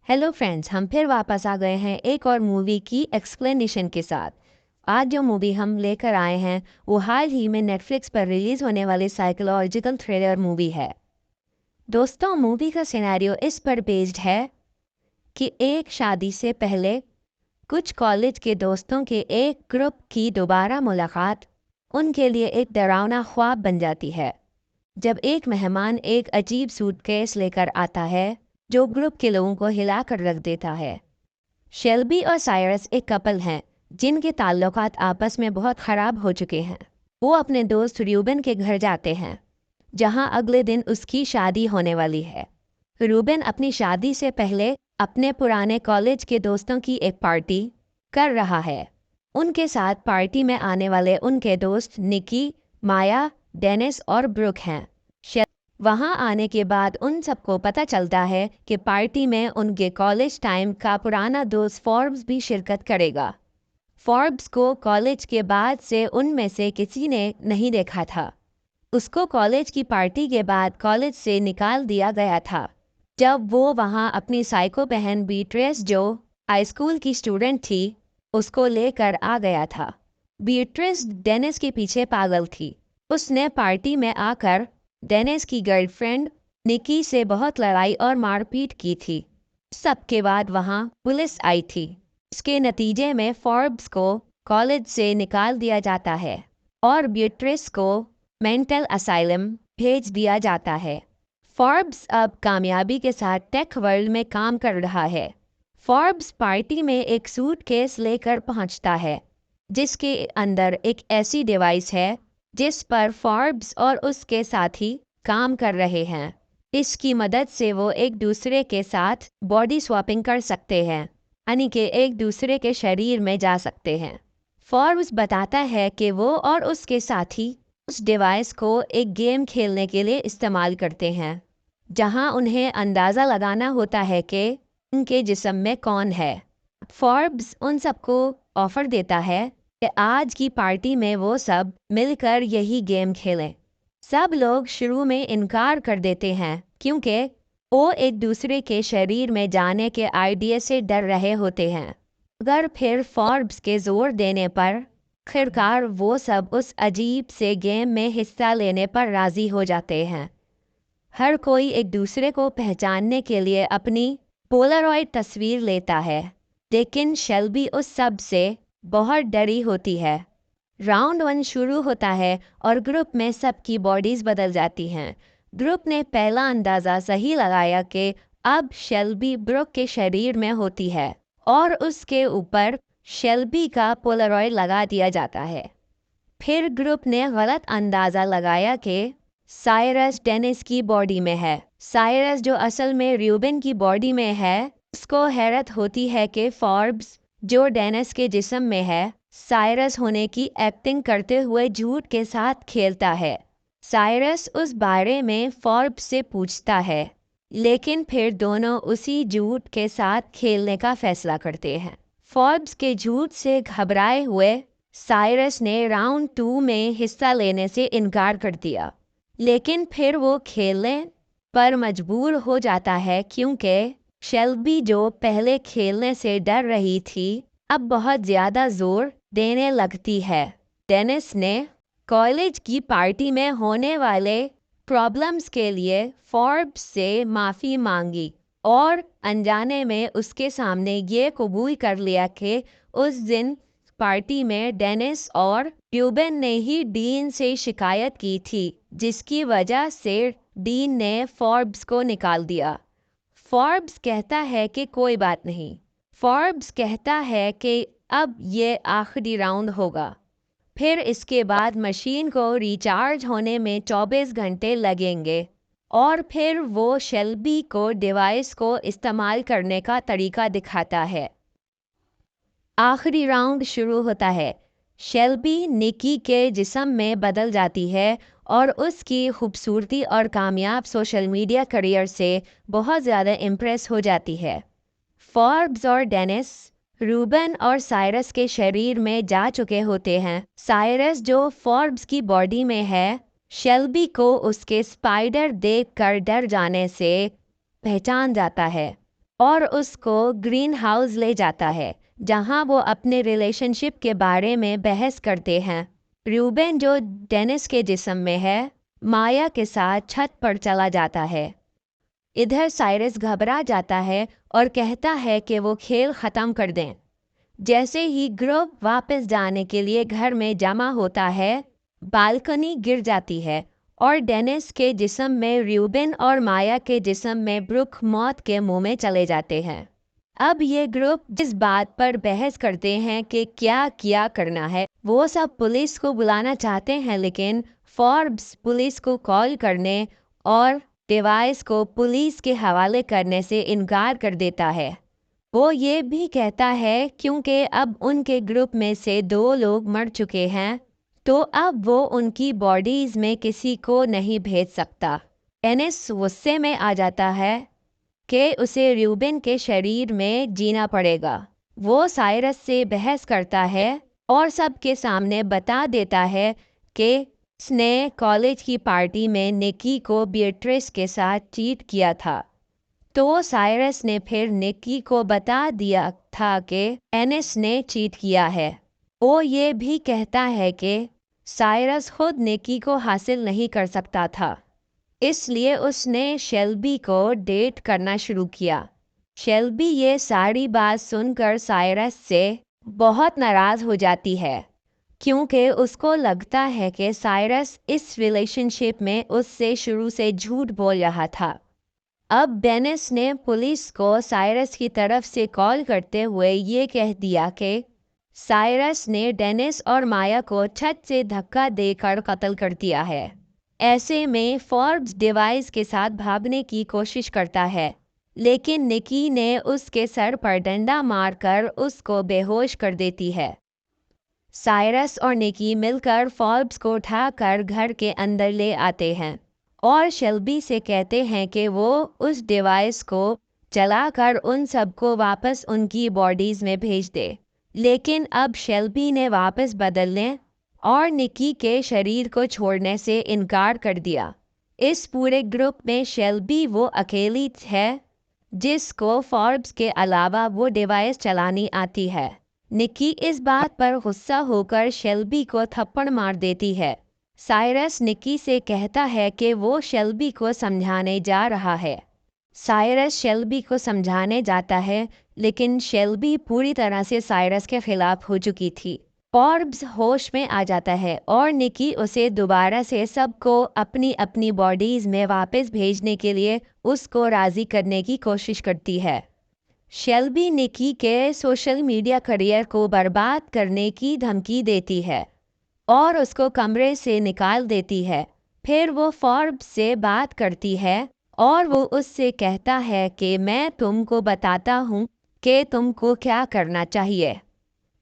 Hello friends, हम फिर वापस आ गए हैं एक और मूवी की एक्सप्लेनेशन के साथ। आज जो मूवी हम लेकर आए हैं वो हाल ही में नेटफ्लिक्स पर रिलीज होने वाली साइकोलॉजिकल थ्रिलर मूवी है। दोस्तों, मूवी का सिनेरियो इस पर बेस्ड है कि एक शादी से पहले कुछ कॉलेज के दोस्तों के एक ग्रुप की दोबारा मुलाकात उनके लिए एक डरावना ख्वाब बन जाती है जब एक मेहमान एक अजीब सूटकेस लेकर आता है जो ग्रुप के लोगों को हिलाकर रख देता है। शेल्बी और साइरस एक कपल हैं जिनके ताल्लुकात आपस में बहुत ख़राब हो चुके हैं। वो अपने दोस्त रूबेन के घर जाते हैं जहां अगले दिन उसकी शादी होने वाली है। रूबेन अपनी शादी से पहले अपने पुराने कॉलेज के दोस्तों की एक पार्टी कर रहा है। उनके साथ पार्टी में आने वाले उनके दोस्त निकी, माया, डेनिस और ब्रुक हैं। वहां आने के बाद उन सबको पता चलता है कि पार्टी में उनके कॉलेज टाइम का पुराना दोस्त फॉर्ब्स भी शिरकत करेगा। फॉर्ब्स को कॉलेज के बाद से उनमें से किसी ने नहीं देखा था। उसको कॉलेज की पार्टी के बाद कॉलेज से निकाल दिया गया था जब वो वहां अपनी साइको बहन बीट्रेस, जो हाई स्कूल की स्टूडेंट थी, उसको लेकर आ गया था। बीट्रेस डेनिस के पीछे पागल थी। उसने पार्टी में आकर डेनिस की गर्लफ्रेंड निकी से बहुत लड़ाई और मारपीट की थी। सबके बाद वहां पुलिस आई थी। इसके नतीजे में फॉर्ब्स को कॉलेज से निकाल दिया जाता है और बीट्रेस को मेंटल असाइलम भेज दिया जाता है। फॉर्ब्स अब कामयाबी के साथ टेक वर्ल्ड में काम कर रहा है। फॉर्ब्स पार्टी में एक सूटकेस लेकर पहुंचता है जिसके अंदर एक ऐसी डिवाइस है जिस पर फॉर्ब्स और उसके साथी काम कर रहे हैं। इसकी मदद से वो एक दूसरे के साथ बॉडी स्वैपिंग कर सकते हैं, यानी कि एक दूसरे के शरीर में जा सकते हैं। फॉर्ब्स बताता है कि वो और उसके साथी उस डिवाइस को एक गेम खेलने के लिए इस्तेमाल करते हैं जहां उन्हें अंदाज़ा लगाना होता है कि उनके जिस्म में कौन है। फॉर्ब्स उन सबको ऑफर देता है कि आज की पार्टी में वो सब मिलकर यही गेम खेलें। सब लोग शुरू में इनकार कर देते हैं क्योंकि वो एक दूसरे के शरीर में जाने के आइडिया से डर रहे होते हैं। मगर फिर फॉर्ब्स के जोर देने पर आखिरकार वो सब उस अजीब से गेम में हिस्सा लेने पर राजी हो जाते हैं। हर कोई एक दूसरे को पहचानने के लिए अपनी पोलारॉइड तस्वीर लेता है, लेकिन शेल्बी उस सब से बहुत डरी होती है। राउंड 1 शुरू होता है और ग्रुप में सबकी बॉडीज बदल जाती हैं। ग्रुप ने पहला अंदाज़ा सही लगाया कि अब शेल्बी ब्रुक के शरीर में होती है और उसके ऊपर शेल्बी का पोलारॉइड लगा दिया जाता है। फिर ग्रुप ने गलत अंदाज़ा लगाया कि साइरस डेनिस की बॉडी में है। साइरस, जो असल में रूबेन की बॉडी में है, उसको हैरत होती है कि फॉर्ब्स, जो डेनिस के जिस्म में है, साइरस होने की एक्टिंग करते हुए झूठ के साथ खेलता है। साइरस उस बारे में फॉर्ब्स से पूछता है, लेकिन फिर दोनों उसी झूठ के साथ खेलने का फैसला करते हैं। फॉर्ब्स के झूठ से घबराए हुए साइरस ने राउंड 2 में हिस्सा लेने से इनकार कर दिया, लेकिन फिर वो खेलने पर मजबूर हो जाता है क्योंकि शेल्बी, जो पहले खेलने से डर रही थी, अब बहुत ज़्यादा जोर देने लगती है। डेनिस ने कॉलेज की पार्टी में होने वाले प्रॉब्लम्स के लिए फॉर्ब्स से माफ़ी मांगी और अनजाने में उसके सामने ये कबूल कर लिया कि उस दिन पार्टी में डेनिस और रूबेन ने ही डीन से शिकायत की थी, जिसकी वजह से डीन ने फॉर्ब्स को निकाल दिया। फॉर्ब्स कहता है कि कोई बात नहीं। फॉर्ब्स कहता है कि अब ये आखिरी राउंड होगा। फिर इसके बाद मशीन को रिचार्ज होने में 24 घंटे लगेंगे और फिर वो शेल्बी को डिवाइस को इस्तेमाल करने का तरीका दिखाता है। आखिरी राउंड शुरू होता है। शेल्बी निकी के जिस्म में बदल जाती है और उसकी खूबसूरती और कामयाब सोशल मीडिया करियर से बहुत ज़्यादा इम्प्रेस हो जाती है। फॉर्ब्स और डेनिस रूबेन और साइरस के शरीर में जा चुके होते हैं। साइरस, जो फॉर्ब्स की बॉडी में है, शेल्बी को उसके स्पाइडर देखकर डर जाने से पहचान जाता है और उसको ग्रीन हाउस ले जाता है जहां वो अपने रिलेशनशिप के बारे में बहस करते हैं। रूबेन जो डेनिस के जिस्म में है, माया के साथ छत पर चला जाता है। इधर साइरस घबरा जाता है और कहता है कि वो खेल ख़त्म कर दें। जैसे ही ग्रुप वापस जाने के लिए घर में जमा होता है, बालकनी गिर जाती है और डेनिस के जिस्म में रूबेन और माया के जिस्म में ब्रुक मौत के मुंह में चले जाते हैं। अब ये ग्रुप जिस बात पर बहस करते हैं कि क्या किया करना है, वो सब पुलिस को बुलाना चाहते हैं, लेकिन फॉर्ब्स पुलिस को कॉल करने और डिवाइस को पुलिस के हवाले करने से इनकार कर देता है। वो ये भी कहता है क्योंकि अब उनके ग्रुप में से 2 लोग मर चुके हैं, तो अब वो उनकी बॉडीज में किसी को नहीं भेज सकता। एनिस गुस्से में आ जाता है कि उसे रूबेन के शरीर में जीना पड़ेगा। वो साइरस से बहस करता है और सबके सामने बता देता है कि उसने कॉलेज की पार्टी में निकी को बीट्रिस के साथ चीट किया था। तो साइरस ने फिर निकी को बता दिया था कि एनिस ने चीट किया है। वो ये भी कहता है कि साइरस खुद निकी को हासिल नहीं कर सकता था, इसलिए उसने शेल्बी को डेट करना शुरू किया। शेल्बी ये सारी बात सुनकर साइरस से बहुत नाराज़ हो जाती है क्योंकि उसको लगता है कि साइरस इस रिलेशनशिप में उससे शुरू से झूठ बोल रहा था। अब डेनिस ने पुलिस को साइरस की तरफ से कॉल करते हुए ये कह दिया कि साइरस ने डेनिस और माया को छत से धक्का देकर कत्ल कर दिया है। ऐसे में फॉर्ब्स डिवाइस के साथ भागने की कोशिश करता है, लेकिन निकी ने उसके सर पर डंडा मारकर उसको बेहोश कर देती है। साइरस और निकी मिलकर फॉर्ब्स को उठाकर घर के अंदर ले आते हैं और शेल्बी से कहते हैं कि वो उस डिवाइस को चलाकर उन सबको वापस उनकी बॉडीज में भेज दे। लेकिन अब शेल्बी ने वापस बदलने और निकी के शरीर को छोड़ने से इनकार कर दिया। इस पूरे ग्रुप में शेल्बी वो अकेली है जिसको फॉर्ब्स के अलावा वो डिवाइस चलानी आती है। निकी इस बात पर गुस्सा होकर शेल्बी को थप्पड़ मार देती है। साइरस निकी से कहता है कि वो शेल्बी को समझाने जा रहा है। साइरस शेल्बी को समझाने जाता है, लेकिन शेल्बी पूरी तरह से साइरस के खिलाफ हो चुकी थी। फॉर्ब्स होश में आ जाता है और निकी उसे दोबारा से सबको अपनी अपनी बॉडीज में वापस भेजने के लिए उसको राज़ी करने की कोशिश करती है। शेल्बी निकी के सोशल मीडिया करियर को बर्बाद करने की धमकी देती है और उसको कमरे से निकाल देती है। फिर वो फॉर्ब्स से बात करती है और वो उससे कहता है कि मैं तुमको बताता हूँ कि तुमको क्या करना चाहिए।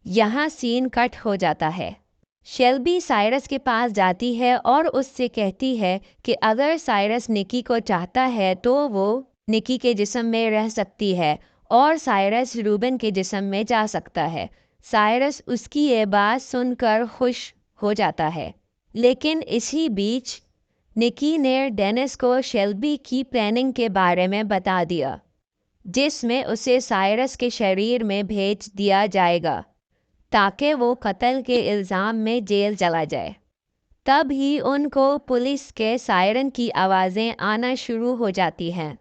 यहाँ सीन कट हो जाता है। शेल्बी साइरस के पास जाती है और उससे कहती है कि अगर साइरस निकी को चाहता है तो वो निकी के जिस्म में रह सकती है और साइरस रूबेन के जिस्म में जा सकता है। साइरस उसकी ये बात सुनकर खुश हो जाता है, लेकिन इसी बीच निकी ने डेनिस को शेल्बी की प्लानिंग के बारे में बता दिया, जिसमें उसे साइरस के शरीर में भेज दिया जाएगा ताकि वो कत्ल के इल्ज़ाम में जेल चला जाए। तब ही उनको पुलिस के सायरन की आवाज़ें आना शुरू हो जाती हैं।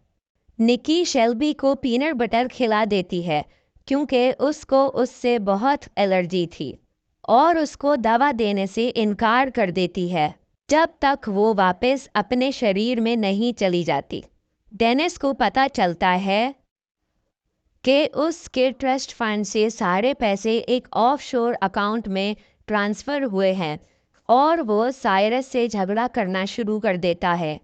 निकी शेल्बी को पीनट बटर खिला देती है क्योंकि उसको उससे बहुत एलर्जी थी और उसको दवा देने से इनकार कर देती है जब तक वो वापस अपने शरीर में नहीं चली जाती। डेनिस को पता चलता है कि उसके ट्रस्ट फंड से सारे पैसे एक ऑफशोर अकाउंट में ट्रांसफ़र हुए हैं और वो साइरस से झगड़ा करना शुरू कर देता है।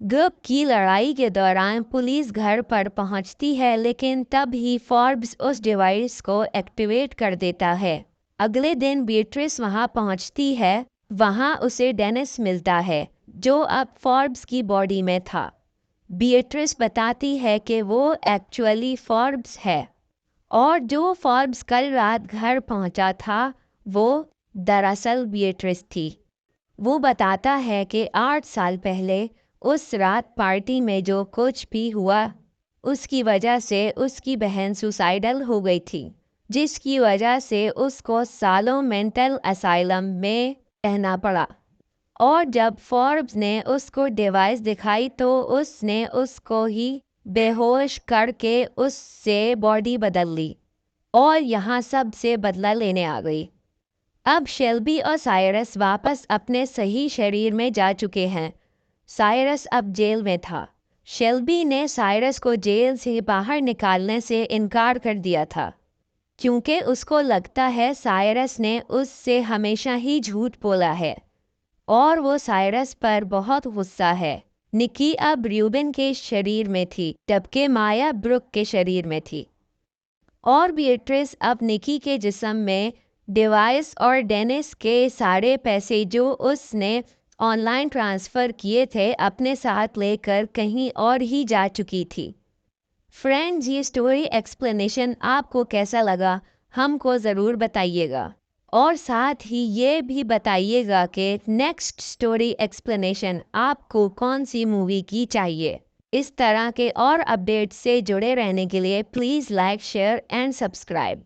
ग्रुप की लड़ाई के दौरान पुलिस घर पर पहुंचती है, लेकिन तब ही फॉर्ब्स उस डिवाइस को एक्टिवेट कर देता है। अगले दिन बीट्रिस वहां पहुंचती है। वहां उसे डेनिस मिलता है जो अब फॉर्ब्स की बॉडी में था। बीट्रिस बताती है कि वो एक्चुअली फॉर्ब्स है और जो फॉर्ब्स कल रात घर पहुंचा था वो दरअसल बीट्रिस थी। वो बताता है कि 8 साल पहले उस रात पार्टी में जो कुछ भी हुआ उसकी वजह से उसकी बहन सुसाइडल हो गई थी, जिसकी वजह से उसको सालों मेंटल असाइलम में रहना पड़ा। और जब फोर्ब्स ने उसको डिवाइस दिखाई तो उसने उसको ही बेहोश करके उससे बॉडी बदल ली और यहाँ सब से बदला लेने आ गई। अब शेल्बी और साइरस वापस अपने सही शरीर में जा चुके हैं। साइरस अब जेल में था। शेल्बी ने साइरस को जेल से बाहर निकालने से इनकार कर दिया था, क्योंकि उसको लगता है साइरस ने उससे हमेशा ही झूठ बोला है और वो साइरस पर बहुत गुस्सा है। निकी अब रूबिन के शरीर में थी, जबकि माया ब्रुक के शरीर में थी। और बीएट्रिस अब निकी के जिस्म में डिवाइस और डेनिस के सारे पैसे जो उसने ऑनलाइन ट्रांसफ़र किए थे अपने साथ लेकर कहीं और ही जा चुकी थी। फ्रेंड्स, ये स्टोरी एक्सप्लेनेशन आपको कैसा लगा हमको ज़रूर बताइएगा, और साथ ही ये भी बताइएगा कि नेक्स्ट स्टोरी एक्सप्लेनेशन आपको कौन सी मूवी की चाहिए। इस तरह के और अपडेट्स से जुड़े रहने के लिए please like, share and subscribe.